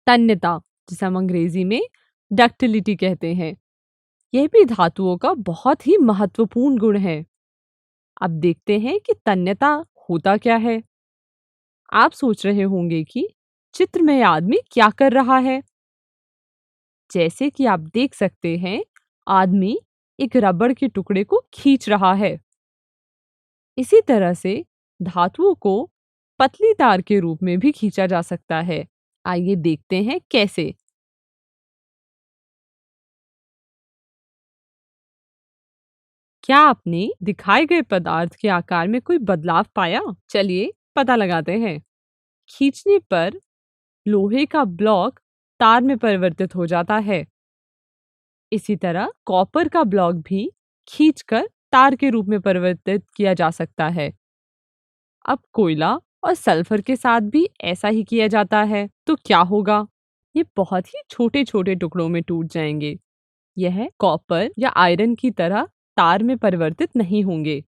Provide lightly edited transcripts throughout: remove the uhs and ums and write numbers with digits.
तन्यता, जिसे हम अंग्रेजी में डक्टिलिटी कहते हैं, यह भी धातुओं का बहुत ही महत्वपूर्ण गुण है। अब देखते हैं कि तन्यता होता क्या है। आप सोच रहे होंगे कि चित्र में यह आदमी क्या कर रहा है। जैसे कि आप देख सकते हैं, आदमी एक रबड़ के टुकड़े को खींच रहा है। इसी तरह से धातुओं को पतली तार के रूप में भी खींचा जा सकता है। आइए देखते हैं कैसे। क्या आपने दिखाए गए पदार्थ के आकार में कोई बदलाव पाया? चलिए पता लगाते हैं। खींचने पर लोहे का ब्लॉक तार में परिवर्तित हो जाता है। इसी तरह कॉपर का ब्लॉक भी खींचकर तार के रूप में परिवर्तित किया जा सकता है। अब कोयला और सल्फर के साथ भी ऐसा ही किया जाता है, तो क्या होगा? ये बहुत ही छोटे छोटे टुकड़ों में टूट जाएंगे। यह कॉपर या आयरन की तरह तार में परिवर्तित नहीं होंगे।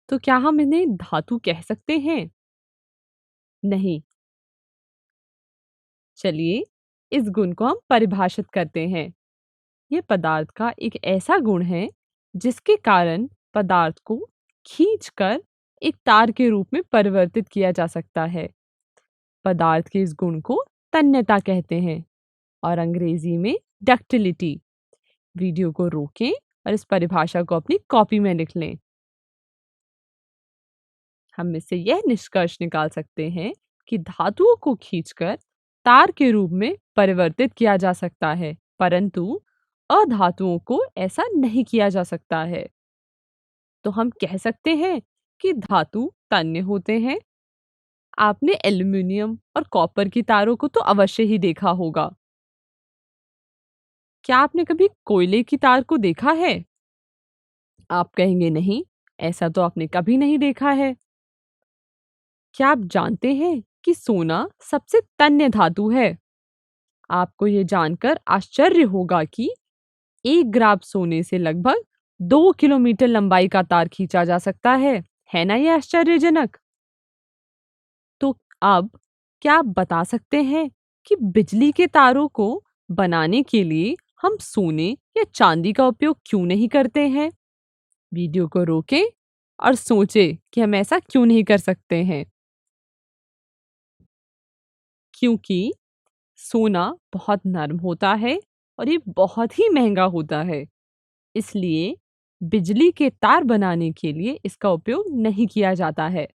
तो क्या हम इन्हें धातु कह सकते हैं? नहीं। चलिए इस गुण को हम परिभाषित करते हैं। यह पदार्थ का एक ऐसा गुण है जिसके कारण पदार्थ को खींचकर एक तार के रूप में परिवर्तित किया जा सकता है। पदार्थ के इस गुण को तन्यता कहते हैं और अंग्रेजी में डक्टिलिटी। वीडियो को रोकें और इस परिभाषा को अपनी कॉपी में लिख लें। हम इससे यह निष्कर्ष निकाल सकते हैं कि धातुओं को खींचकर तार के रूप में परिवर्तित किया जा सकता है, परंतु अधातुओं को ऐसा नहीं किया जा सकता है। तो हम कह सकते हैं कि धातु तन्य होते हैं। आपने एल्युमिनियम और कॉपर की तारों को तो अवश्य ही देखा होगा। क्या आपने कभी कोयले की तार को देखा है? आप कहेंगे नहीं, ऐसा तो आपने कभी नहीं देखा है। क्या आप जानते हैं कि सोना सबसे तन्य धातु है? आपको ये जानकर आश्चर्य होगा कि 1 ग्राम सोने से लगभग 2 किलोमीटर लंबाई का तार खींचा जा सकता है ना ये आश्चर्यजनक? तो अब क्या आप बता सकते हैं कि बिजली के तारों को बनाने के लिए हम सोने या चांदी का उपयोग क्यों नहीं करते हैं? वीडियो को रोकें और सोचें कि हम ऐसा क्यों नहीं कर सकते हैं। क्योंकि सोना बहुत नरम होता है और ये बहुत ही महंगा होता है। इसलिए बिजली के तार बनाने के लिए इसका उपयोग नहीं किया जाता है।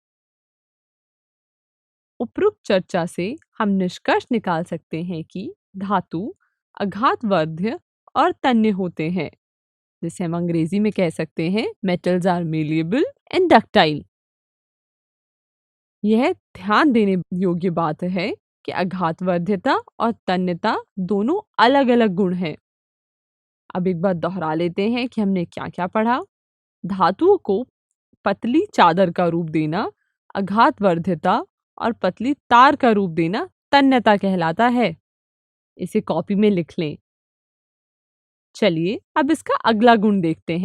उपरोक्त चर्चा से हम निष्कर्ष निकाल सकते हैं कि धातु आघातवर्ध्य और तन्य होते हैं, जिसे हम अंग्रेजी में कह सकते हैं metals are malleable and ductile. यह ध्यान देने योग्य बात है कि आघातवर्ध्यता और तन्यता दोनों अलग-अलग गुण हैं। अब एक बार दोहरा लेते हैं कि हमने क्या-क्या पढ़ा। धातुओं को पतली चादर का रूप देना आघातवर्ध्यता और पतली तार का रूप देना तन्यता कहलाता है। इसे कॉपी में लिख लें। चलिए अब इसका अगला गुण देखते हैं।